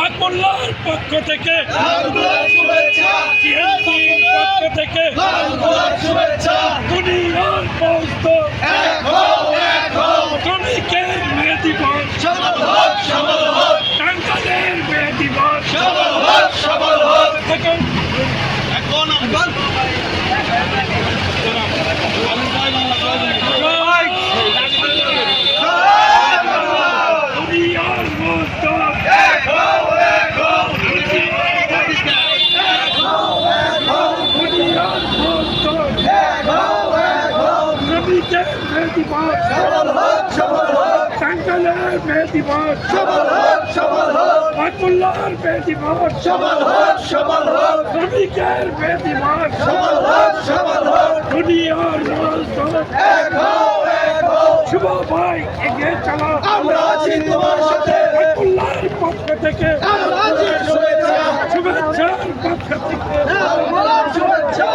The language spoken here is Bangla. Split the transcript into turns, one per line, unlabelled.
আকবুল্লাহর পক্ষ থেকে দুনিয়ার সমস্ত শ্রমিকের মে দিবস, টাঙ্গাইলের মে দিবস। টাঙ্গাইলের মে দিবস, আকবুল্লাহর মে দিবস, শ্রমিকের মে দিবস, দুনিয়ার শুভ ভাই এগিয়ে চলো,
আমরা আছি তোমার সাথে।
আকবুল্লাহর পক্ষ থেকে শুভেচ্ছার পক্ষ থেকে
শুভেচ্ছা।